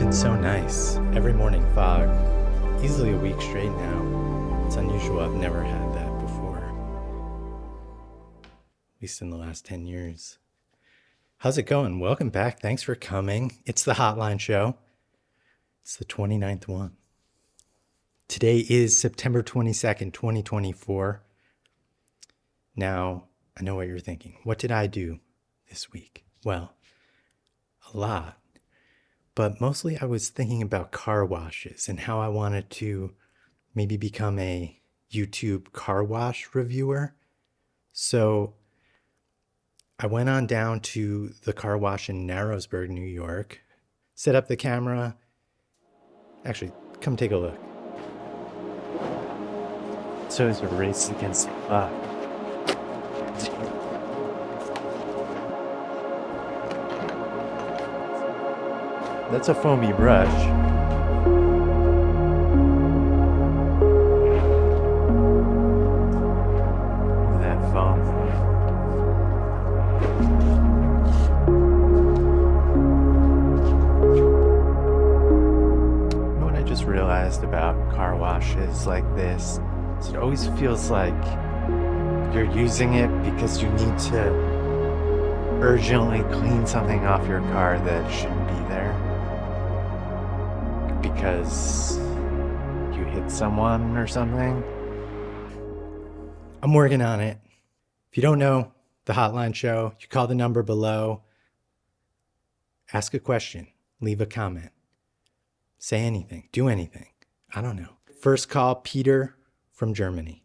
been so nice. Every morning fog. Easily a week straight now. It's unusual. I've never had that before. At least in the last 10 years. How's it going? Welcome back. Thanks for coming. It's the Hotline Show. It's the 29th one. Today is September 22nd, 2024. Now, I know what you're thinking. What did I do this week? Well, a lot. But mostly I was thinking about car washes and how I wanted to maybe become a YouTube car wash reviewer. So I went on down to the car wash in Narrowsburg, New York, set up the camera. Actually, come take a look. So it's a race against the clock. That's a foamy brush. Look at that foam. You know what I just realized about car washes like this? Is it always feels like you're using it because you need to urgently clean something off your car that shouldn't be there. Because you hit someone or something. I'm working on it. If you don't know the Hotline Show, you call the number below. Ask a question. Leave a comment. Say anything. Do anything. I don't know. First call, Peter from Germany.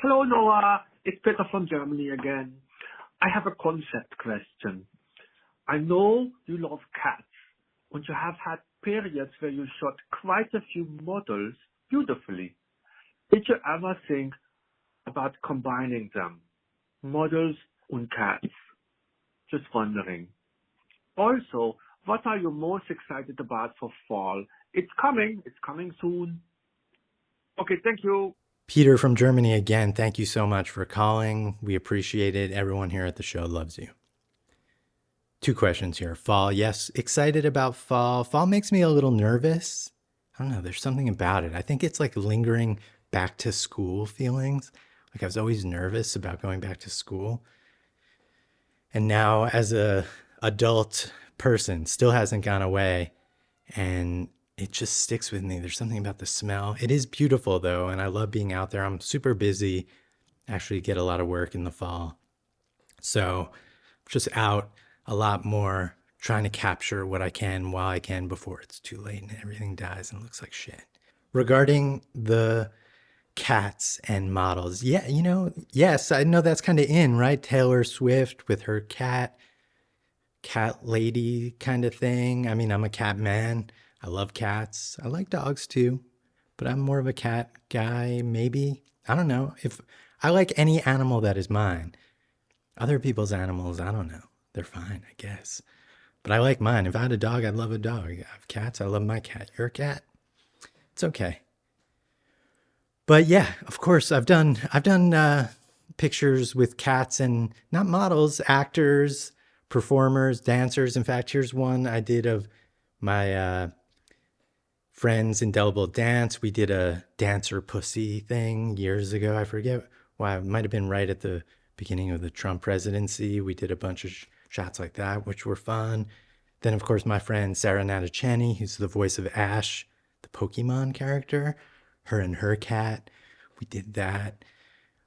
Hello, Noah. It's Peter from Germany again. I have a concept question. I know you love cats, and you have had periods where you shot quite a few models beautifully. Did you ever think about combining them, models and cats? Just wondering. Also, what are you most excited about for fall? It's coming soon. Okay, thank you. Peter from Germany again, thank you so much for calling. We appreciate it. Everyone here at the show loves you. Two questions here. Fall, yes, excited about fall. Fall makes me a little nervous. I don't know, there's something about it. I think it's like lingering back to school feelings. Like I was always nervous about going back to school. And now as a adult person, still hasn't gone away. And it just sticks with me. There's something about the smell. It is beautiful though, and I love being out there. I'm super busy. Actually get a lot of work in the fall. So just out a lot more, trying to capture what I can while I can before it's too late and everything dies and looks like shit. Regarding the cats and models, yeah, yes, I know that's kind of in, right? Taylor Swift with her cat lady kind of thing. I mean, I'm a cat man. I love cats. I like dogs too, but I'm more of a cat guy, maybe. I don't know. If I like any animal that is mine. Other people's animals, I don't know. They're fine, I guess. But I like mine. If I had a dog, I'd love a dog. I have cats. I love my cat. You're a cat? It's okay. But yeah, of course, I've done pictures with cats and not models, actors, performers, dancers. In fact, here's one I did of my friend's indelible dance. We did a dancer pussy thing years ago. I forget why. It might have been right at the beginning of the Trump presidency. We did a bunch of shots like that, which were fun. Then, of course, my friend Sarah Natacheni, who's the voice of Ash, the Pokemon character, her and her cat. We did that.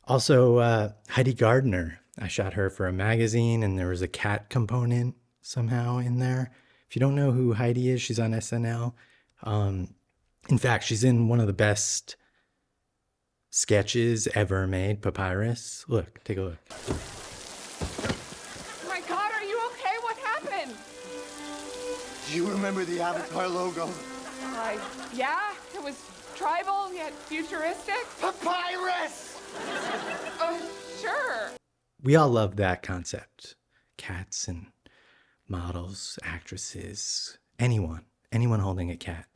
Also, Heidi Gardner. I shot her for a magazine, and there was a cat component somehow in there. If you don't know who Heidi is, she's on SNL. In fact, she's in one of the best sketches ever made, Papyrus. Look, take a look. Oh my God, are you okay? What happened? Do you remember the Avatar logo? Yeah, it was tribal yet futuristic. Papyrus! Sure. We all love that concept. Cats and models, actresses, anyone holding a cat.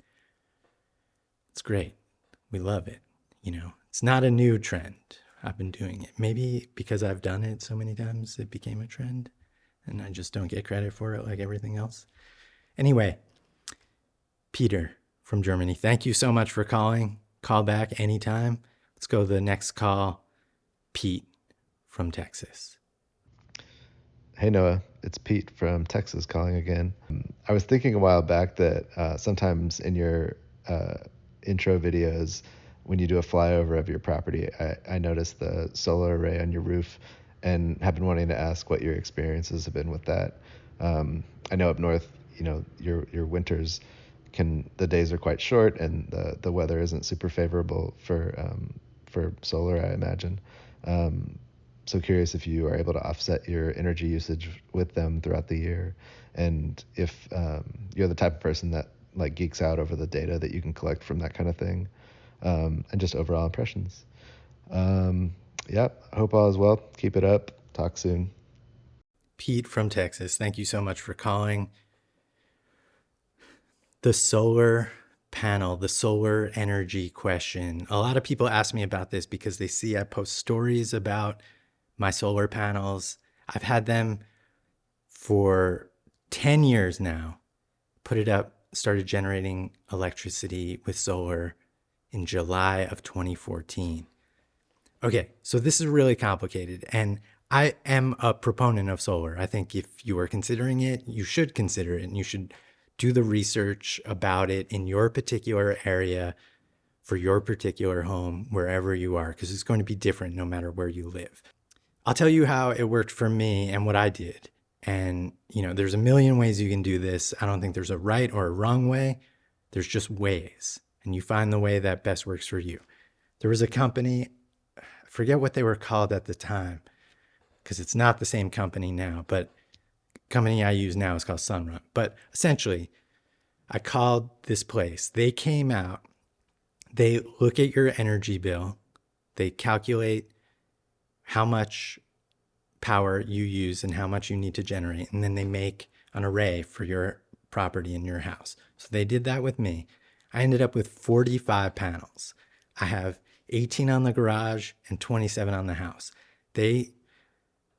It's great. We love it. It's not a new trend. I've been doing it. Maybe because I've done it so many times, it became a trend and I just don't get credit for it like everything else. Anyway, Peter from Germany. Thank you so much for calling. Call back anytime. Let's go to the next call. Pete from Texas. Hey Noah, it's Pete from Texas calling again. I was thinking a while back that sometimes in your intro videos, when you do a flyover of your property, I noticed the solar array on your roof and have been wanting to ask what your experiences have been with that. I know up north, your winters the days are quite short and the weather isn't super favorable for solar, I imagine. So curious if you are able to offset your energy usage with them throughout the year, and if you're the type of person that like geeks out over the data that you can collect from that kind of thing, and just overall impressions. Yep, hope all is well. Keep it up. Talk soon. Pete from Texas, thank you so much for calling. The solar panel, the solar energy question. A lot of people ask me about this because they see I post stories about my solar panels. I've had them for 10 years now. Put it up, started generating electricity with solar in July of 2014. Okay, so this is really complicated, and I am a proponent of solar. I think if you are considering it, you should consider it, and you should do the research about it in your particular area for your particular home, wherever you are, because it's going to be different no matter where you live. I'll tell you how it worked for me and what I did. And, there's a million ways you can do this. I don't think there's a right or a wrong way. There's just ways, and you find the way that best works for you. There was a company, I forget what they were called at the time, because it's not the same company now, but company I use now is called Sunrun. But essentially, I called this place. They came out, they look at your energy bill, they calculate how much power you use and how much you need to generate, and then they make an array for your property in your house. So they did that with me. I ended up with 45 panels. I have 18 on the garage and 27 on the house. They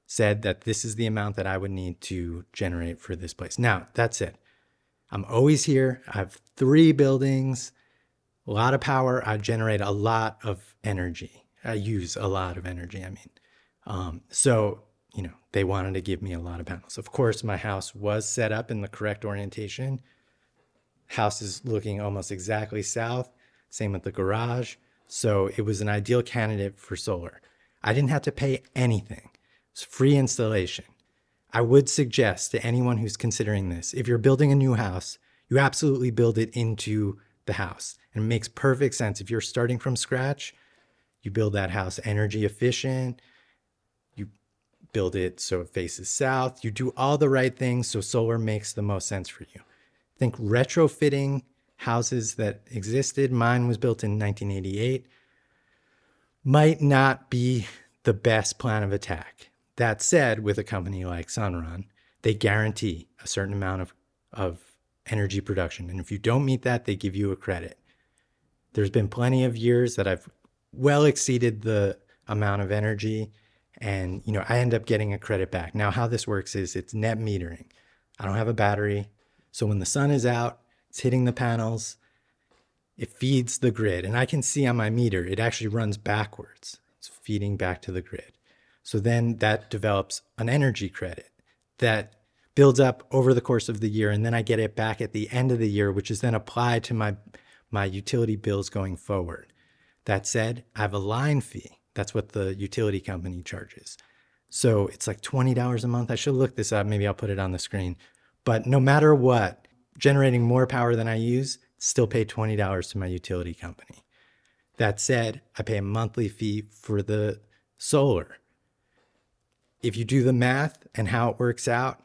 said that this is the amount that I would need to generate for this place. Now, that's it. I'm always here. I have 3 buildings, a lot of power. I generate a lot of energy. I use a lot of energy, So, they wanted to give me a lot of panels. Of course, my house was set up in the correct orientation. House is looking almost exactly south. Same with the garage. So it was an ideal candidate for solar. I didn't have to pay anything. It's free installation. I would suggest to anyone who's considering this, if you're building a new house, you absolutely build it into the house. And it makes perfect sense. If you're starting from scratch, you build that house energy efficient. You build it so it faces south. You do all the right things so solar makes the most sense for you. Think retrofitting houses that existed. Mine was built in 1988. Might not be the best plan of attack. That said, with a company like Sunrun, they guarantee a certain amount of energy production. And if you don't meet that, they give you a credit. There's been plenty of years that I've well exceeded the amount of energy, and I end up getting a credit back. Now, how this works is it's net metering. I don't have a battery. So when the sun is out, it's hitting the panels, it feeds the grid. And I can see on my meter, it actually runs backwards. It's feeding back to the grid. So then that develops an energy credit that builds up over the course of the year. And then I get it back at the end of the year, which is then applied to my utility bills going forward. That said, I have a line fee. That's what the utility company charges. So it's like $20 a month. I should look this up. Maybe I'll put it on the screen. But no matter what, generating more power than I use, still pay $20 to my utility company. That said, I pay a monthly fee for the solar. If you do the math and how it works out,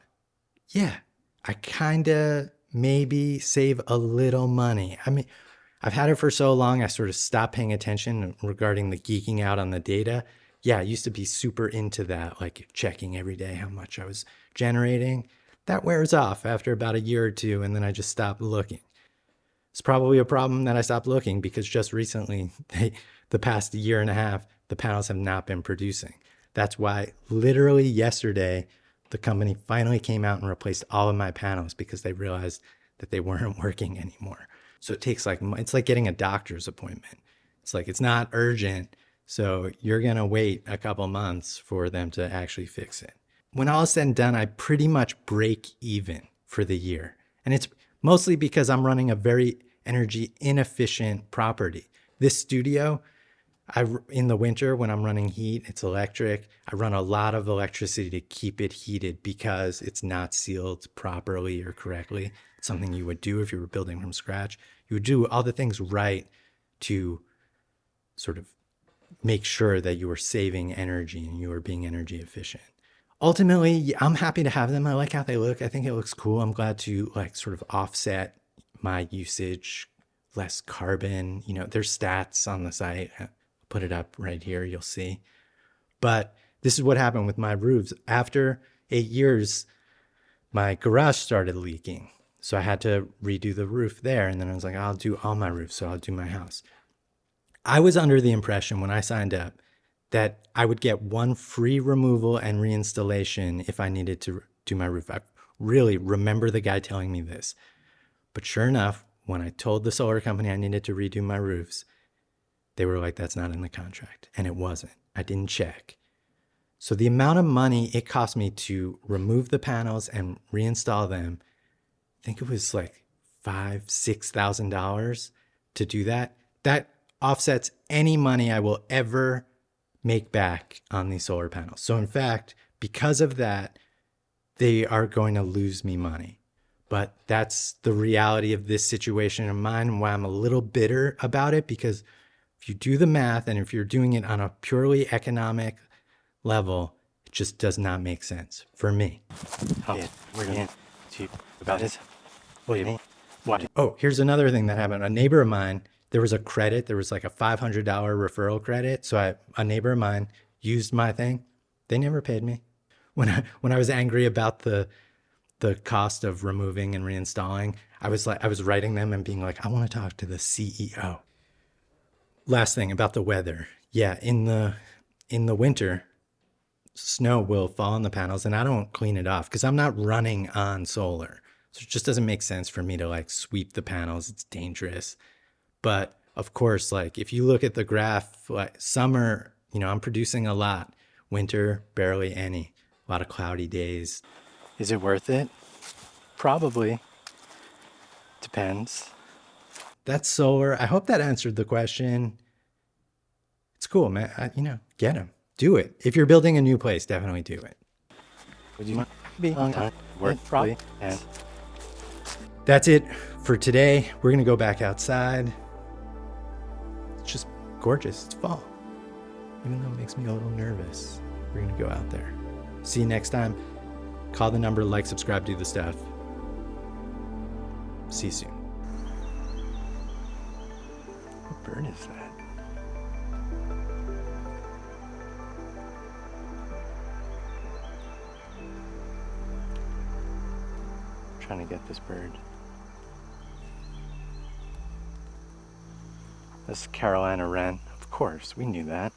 yeah, I kind of maybe save a little money. I've had it for so long, I sort of stopped paying attention regarding the geeking out on the data. Yeah, I used to be super into that, like checking every day how much I was generating. That wears off after about a year or two, and then I just stopped looking. It's probably a problem that I stopped looking because just recently, the past year and a half, the panels have not been producing. That's why literally yesterday, the company finally came out and replaced all of my panels because they realized that they weren't working anymore. So it takes like, it's like getting a doctor's appointment. It's like, it's not urgent. So you're going to wait a couple months for them to actually fix it. When all is said and done, I pretty much break even for the year. And it's mostly because I'm running a very energy inefficient property. This studio, in the winter when I'm running heat, it's electric. I run a lot of electricity to keep it heated because it's not sealed properly or correctly. It's something you would do if you were building from scratch. You would do all the things right to sort of make sure that you were saving energy and you were being energy efficient. Ultimately, I'm happy to have them. I like how they look. I think it looks cool. I'm glad to like sort of offset my usage, less carbon. You know, there's stats on the site. Put it up right here, you'll see. But this is what happened with my roofs. After 8 years, my garage started leaking. So I had to redo the roof there. And then I was like, I'll do all my roofs, so I'll do my house. I was under the impression when I signed up that I would get one free removal and reinstallation if I needed to do my roof. I really remember the guy telling me this. But sure enough, when I told the solar company I needed to redo my roofs, they were like, that's not in the contract. And it wasn't. I didn't check. So the amount of money it cost me to remove the panels and reinstall them, I think it was like $5,000-$6,000 to do that. That offsets any money I will ever make back on these solar panels. So in fact, because of that, they are going to lose me money. But that's the reality of this situation of mine and why I'm a little bitter about it, because if you do the math and if you're doing it on a purely economic level, it just does not make sense for me. Oh, here's another thing that happened. A neighbor of mine, there was a credit. There was like a $500 referral credit. So a neighbor of mine used my thing. They never paid me. When I was angry about the cost of removing and reinstalling, I was writing them and being like, I want to talk to the CEO. Last thing about the weather. Yeah, in the winter, snow will fall on the panels and I don't clean it off because I'm not running on solar. So it just doesn't make sense for me to like sweep the panels. It's dangerous. But of course, like if you look at the graph, like summer, you know, I'm producing a lot. Winter, barely any. A lot of cloudy days. Is it worth it? Probably. Depends. That's solar. I hope that answered the question. It's cool, man. Get them. Do it. If you're building a new place, definitely do it. Would you be long time? Probably. And that's it for today. We're going to go back outside. It's just gorgeous. It's fall. Even though it makes me a little nervous, we're going to go out there. See you next time. Call the number, like, subscribe, do the stuff. See you soon. What bird is that? I'm trying to get this bird. This is Carolina wren. Of course, we knew that.